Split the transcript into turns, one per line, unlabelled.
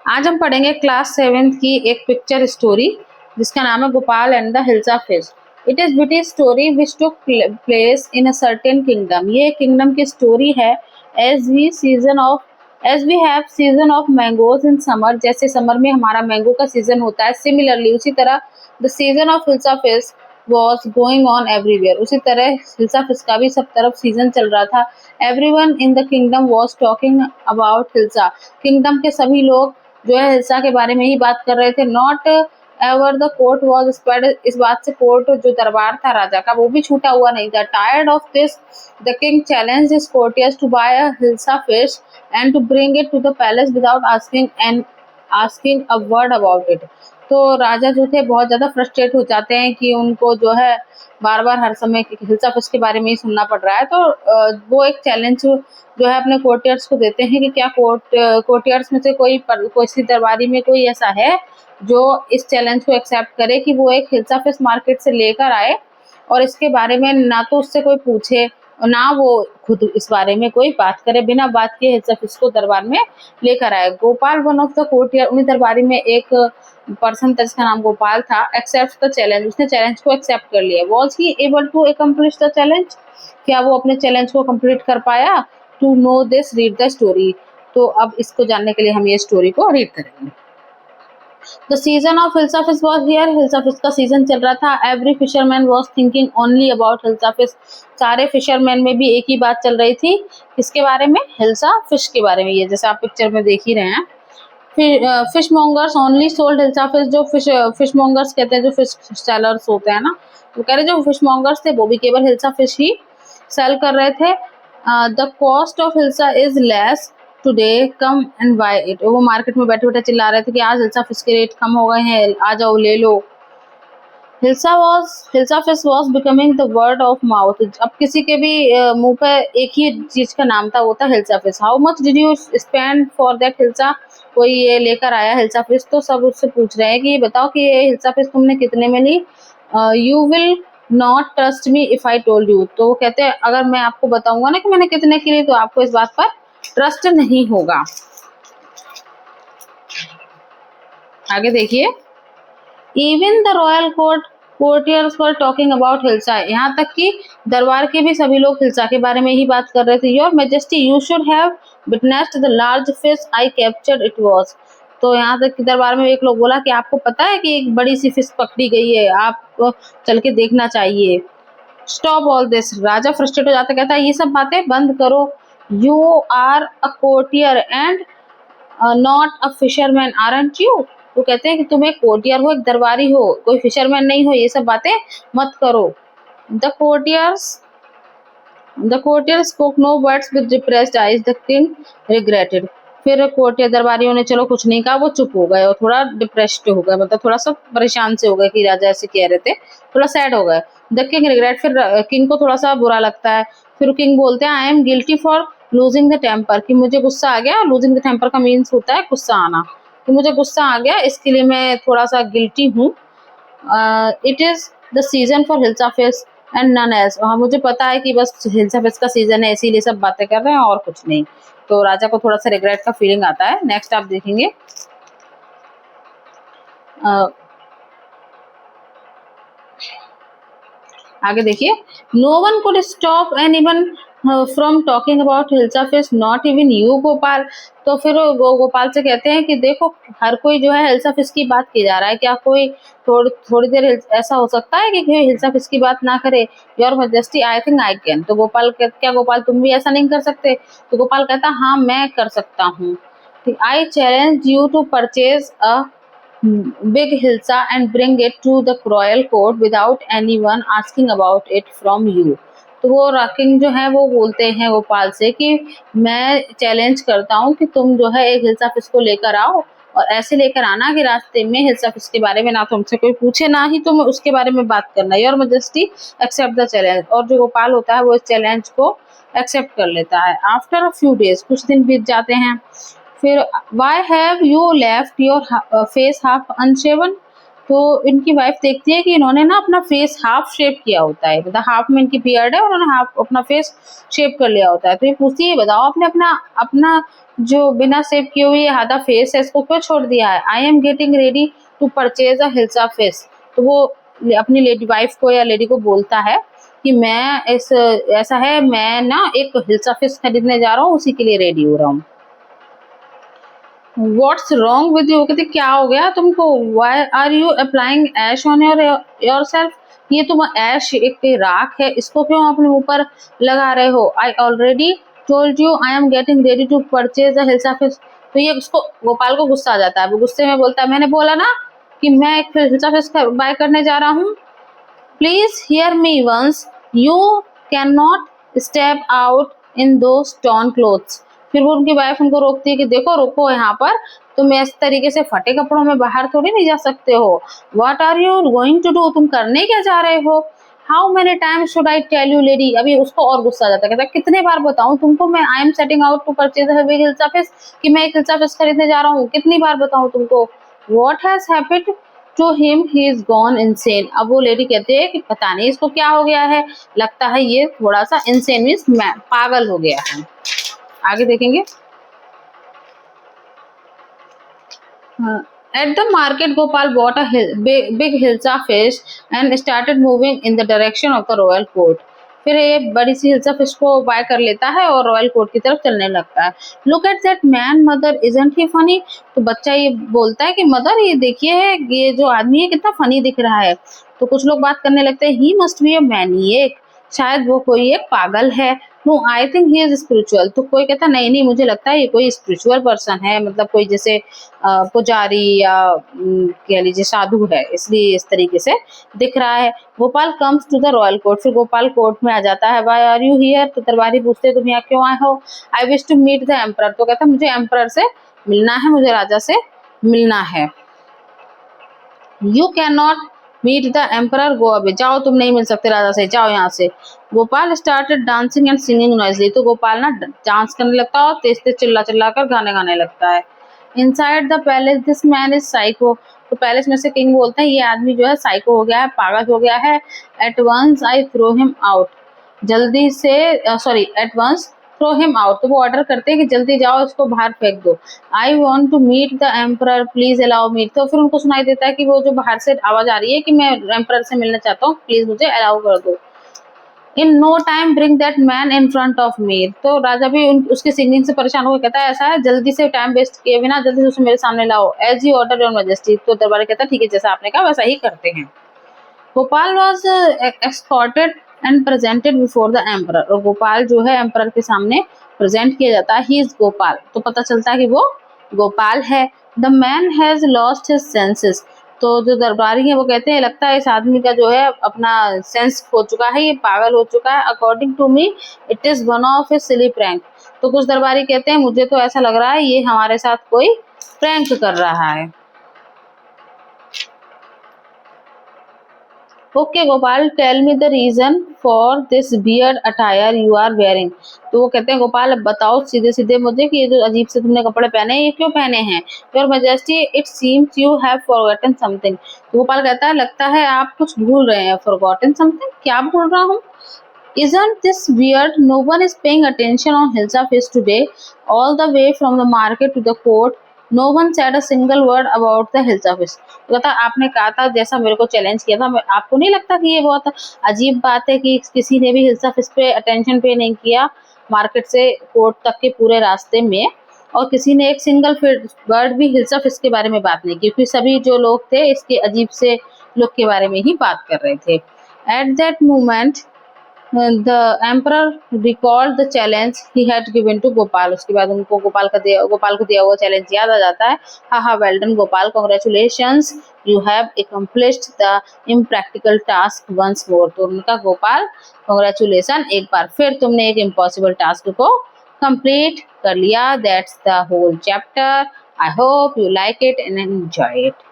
आज हम पढ़ेंगे क्लास 7 की एक पिक्चर स्टोरी जिसका नाम है Gopal and the hilsa fish. It is British story which took place in a certain kingdom. ये किंगडम की स्टोरी है। As we have season of mangoes in summer, जैसे समर में हमारा मैंगो का सीजन होता है, सिमिलरली उसी तरह the season of hilsa fish was going on everywhere। उसी तरह हिल्सा फिश का भी सब तरफ सीजन चल रहा था। Everyone in the kingdom was talking about hilsa. Kingdom के सभी लोग जो है हिल्सा के बारे में ही बात कर रहे थे। Not ever the court was spared, इस बात से कोर्ट जो दरबार था राजा का वो भी छूटा हुआ नहीं था। Tired of this the king challenged his courtiers to buy a hilsa fish and to bring it to the palace without asking a word about it। तो राजा जो थे बहुत ज़्यादा फ्रस्ट्रेट हो जाते हैं कि उनको जो है बार बार हर समय हिल्सा फिश के बारे में ही सुनना पड़ रहा है। तो वो एक चैलेंज जो है अपने कोर्टियर्स को देते हैं कि क्या कोर्टियर्स में से कोई दरबारी में कोई ऐसा है जो इस चैलेंज को एक्सेप्ट करे कि वो एक हिल्सा फिश मार्केट से लेकर आए और इसके बारे में ना तो उससे कोई पूछे और ना वो खुद इस बारे में कोई बात करे, बिना बात किए हिल्सा फिश को दरबार में लेकर आए। Gopal one of the courtier, उन्हीं दरबारी में एक पर्सन था जिसका नाम गोपाल था। एक्सेप्ट द चैलेंज, उसने चैलेंज को एक्सेप्ट कर लिया। Was he able to accomplish the challenge, क्या वो अपने चैलेंज को कंप्लीट कर पाया? To know this read the story. तो अब इसको जानने के लिए हम ये स्टोरी को रीड करेंगे। The season of hilsa fish was here। Hilsa fish का सीजन चल रहा था। Every fisherman was thinking only about hilsa fish. सारे फिशरमैन में भी एक ही बात चल रही थी, किसके बारे में? हिल्सा फिश के बारे में। ये जैसे आप पिक्चर में देख ही रहे हैं। Fish mongers only sold hilsa fish. जो फिश मॉन्गर्स कहते हैं, जो फिश सेलर्स होते हैं ना, वो कह रहे जो फिश मॉन्गर्स थे वो भी केवल हिल्सा फिश ही सेल कर रहे थे। The cost of hilsa is less today, come and buy it. वो मार्केट में बैठे बैठे चिल्ला रहे थे कि आज हिल्सा फिश के रेट कम हो गए हैं, आ जाओ ले लो। Hilsa fish was becoming the word of mouth. अब किसी के भी मुंह पे एक ही चीज का नाम था, वो था hilsa fish. How much did you spend for that hilsa? कोई ये लेकर आया हिल्सा फिश तो सब उससे पूछ रहे हैं कि ये बताओ कि ये हिल्सा फिश तुमने कितने में ली? You will not trust me if I told you. तो वो कहते हैं अगर मैं आपको बताऊंगा ना कि मैंने कितने की ली तो आपको इस बात पर ट्रस्ट नहीं होगा। आगे देखिए। Even the royal courtiers were talking about hilsa. यहाँ तक कि दरबार के भी सभी लोग हिल्सा के बारे में ही बात कर रहे थे। Your majesty you should have witnessed the large fish I captured it was. तो यहाँ तक कि दरबार में एक लोग बोला कि आपको पता है कि एक बड़ी सी फिश पकड़ी गई है, आपको चल के देखना चाहिए। Stop all this. राजा फ्रस्ट्रेट हो जाता, कहता है ये सब बातें बंद करो। You are a courtier and not a fisherman aren't you. वो कहते हैं कि तुम एक कोर्टियर हो, एक दरबारी हो, कोई फिशरमैन नहीं हो, ये सब बातें मत करो। The courtier spoke no words with depressed eyes. The king regretted. फिर कोर्टियर दरबारियों ने चलो कुछ नहीं कहा, वो चुप हो गए और थोड़ा डिप्रेस्ड हो गए, मतलब थोड़ा सा परेशान से हो गए कि राजा ऐसे कह रहे थे, थोड़ा सैड हो गए। द किंग रिग्रेट, फिर किंग को थोड़ा सा बुरा लगता है। फिर किंग बोलते हैं I am guilty for losing the temper, कि मुझे गुस्सा आ गया। लूजिंग द टेम्पर का मीन्स होता है गुस्सा आना, कि मुझे गुस्सा आ गया, इसके लिए मैं थोड़ा सा गिल्टी हूँ। It is the season for hilsa fish and none else. हाँ, मुझे पता है कि बस हिल्सा फिश का सीजन है, इसीलिए सब बातें कर रहे हैं और कुछ नहीं। तो राजा को थोड़ा सा रिग्रेट का फीलिंग आता है। नेक्स्ट आप देखेंगे। आगे देखिए। No one could stop anyone from talking about hilsa fish, not even you Gopal. तो फिर वो गोपाल से कहते हैं कि देखो हर कोई जो है हिल्सा फिश की बात की जा रहा है, क्या कोई थोड़ी देर ऐसा हो सकता है कि कोई हिल्सा फिश की बात ना करे? Your majesty I think I can. तो गोपाल क्या गोपाल तुम भी ऐसा नहीं कर सकते? तो गोपाल कहता हाँ मैं कर सकता हूँ। I challenge you to purchase a big hilsa and bring it to the royal court without anyone asking about it from you। तो वो किंग जो है वो बोलते हैं गोपाल से कि मैं चैलेंज करता हूँ कि तुम जो है एक हिल्सा फिश को लेकर आओ और ऐसे लेकर आना कि रास्ते में हिल्सा फिश के बारे में ना तुमसे कोई पूछे, ना ही तुम उसके बारे में बात करना। Your majesty accept the challenge. और जो गोपाल होता है वो इस चैलेंज को एक्सेप्ट कर लेता है। आफ्टर अ फ्यू डेज, कुछ दिन बीत जाते हैं। फिर why have you left your face half unshaven. तो इनकी वाइफ देखती है कि इन्होंने ना अपना फेस हाफ शेप किया होता है, मतलब हाफ में इनकी बियर्ड है और उन्होंने हाफ अपना फेस शेप कर लिया होता है। तो ये पूछती है, बताओ आपने अपना अपना जो बिना शेप किए हुए आधा फेस है इसको क्यों छोड़ दिया है? I am getting ready to purchase a hilsa fish. तो वो अपनी लेडी वाइफ को या लेडी को बोलता है कि मैं ऐसा है, मैं ना एक हिल्सा फिश खरीदने जा रहा हूँ, उसी के लिए रेडी हो रहा हूँ। What's wrong with you? कहते क्या हो गया तुमको? Why are you applying ash on yourself? ये तुम ऐश, एक राख है, इसको क्यों अपने ऊपर लगा रहे हो? I already told you I am getting ready to purchase a hilsa fish. तो ये उसको, गोपाल को गुस्सा आ जाता है। वो गुस्से में बोलता है, मैंने बोला ना कि मैं एक हिल्सा फिश बाय करने जा रहा हूँ। Please hear me once, you can not step out in those torn clothes. फिर वो उनकी वाइफ उनको रोकती है कि देखो, रुको यहाँ पर, तुम इस तरीके से फटे कपड़ों में बाहर थोड़ी नहीं जा सकते हो। What are you going to do? तुम करने क्या जा रहे हो? How many times should I tell you lady? अभी उसको और गुस्सा आ जाता है, कहता है कितने बार बताऊं तुमको, मैं I am setting out to purchase a big hilsa fish, कि मैं एक हिल्सा फिश खरीदने जा रहा हूँ, कितनी बार बताऊं तुमको? What has happened to him, he is gone insane. अब वो लेडी कहती है कि पता नहीं इसको क्या हो गया है, लगता है ये थोड़ा सा इनसेन मीन्स पागल हो गया है। आगे देखेंगे। At the market, Gopal bought a big hilsa fish and started moving in the direction of the royal court. फिर ये बड़ी सी हिल्सा फिश को बाय कर लेता है और रॉयल कोर्ट की तरफ चलने लगता है। Look at that man mother, isn't he funny? तो बच्चा ये बोलता है कि मदर, ये देखिए है, ये जो आदमी है कितना फनी दिख रहा है। तो कुछ लोग बात करने लगते हैं, he must be a maniac, शायद वो कोई एक पागल है। No I think he is spiritual. तो कोई कहता नहीं नहीं, मुझे लगता है ये कोई स्पिरिचुअल पर्सन है, मतलब कोई जैसे पुजारी या कह लीजिए साधु है, इसलिए इस तरीके से दिख रहा है। Gopal comes to the royal court, फिर गोपाल कोर्ट में आ जाता है। Why are you here? तो दरबारी पूछते तुम यहाँ क्यों आए हो? I wish to meet the emperor. तो कहता मुझे एम्परर से मिलना है, मुझे राजा से मिलना है। You can not meet the emperor, go away, जाओ, तुम नहीं मिल सकते राजा से, जाओ यहाँ से। Gopal started dancing and singing Noisli. तो गोपाल ना डांस करने लगता है और तेज तेज चिल्ला चिल्ला कर गाने गाने लगता है। Inside the palace this man is psycho. तो पैलेस में से किंग बोलते हैं ये आदमी जो है साइको हो गया है, पागल हो गया है। At once I throw him out, जल्दी से, sorry, at once throw him out. तो वो ऑर्डर करते हैं कि जल्दी जाओ, इसको बाहर फेंक दो। I want to meet the emperor, please allow me. तो फिर उनको सुनाई देता है कि वो जो बाहर से आवाज आ रही है कि मैं एम्परर से मिलना चाहता हूँ, प्लीज मुझे अलाउ कर दो। In no time bring that man in front of me. तो राजा भी उसकी सिंगिंग से परेशान होकर कहता है ऐसा है, जल्दी से टाइम वेस्ट किए बिना जल्दी से उसे मेरे सामने लाओ। As you order your majesty. तो दरबारी कहता है ठीक है, जैसा आपने कहा वैसा ही करते हैं। Gopal was escorted and presented before the emperor. और गोपाल जो है एम्परर के सामने प्रेजेंट किया जाता है, ही इज गोपाल। तो पता चलता है कि वो गोपाल है। The man has lost his senses. तो जो दरबारी है वो कहते हैं लगता है इस आदमी का जो है अपना सेंस खो चुका है, ये पागल हो चुका है। According to me it is one of his silly prank. तो कुछ दरबारी कहते हैं मुझे तो ऐसा लग रहा है ये हमारे साथ कोई प्रैंक कर रहा है। Okay Gopal, tell me the reason for this beard attire you are wearing. तो वो कहते हैं गोपाल अब बताओ सीधे सीधे मुझे कि ये जो अजीब से तुमने कपड़े पहने हैं ये क्यों पहने हैं? Your majesty it seems you have forgotten something. तो गोपाल कहता है लगता है आप कुछ भूल रहे हैं। फॉरगॉटन समथिंग, क्या भूल रहा हूँ? Isn't this weird? No one is paying attention on Hilsa Fish today. All the way from the market to the court, no one said a single word about the Hilsa Fish. तो कहता आपने कहा था, जैसा मेरे को challenge किया था, आपको नहीं लगता कि ये बहुत अजीब बात है कि किसी ने भी हिल्सा फिश पे अटेंशन पे नहीं किया मार्केट से कोर्ट तक के पूरे रास्ते में, और किसी ने एक सिंगल वर्ड भी हिल्सा फिश के बारे में बात नहीं की, क्योंकि सभी जो लोग थे इसके अजीब से लोग के बारे में ही बात कर रहे थे। At that moment the emperor recalled the challenge he had given to Gopal. उसके बाद उनको गोपाल को दिया हुआ चैलेंज याद आ जाता है। हा well done Gopal, congratulations, you have accomplished the impractical task once more। तो उनका गोपाल congratulations, एक बार फिर तुमने एक इम्पॉसिबल टास्क को कंप्लीट कर लिया। That's the whole chapter. I hope you like it and enjoy it.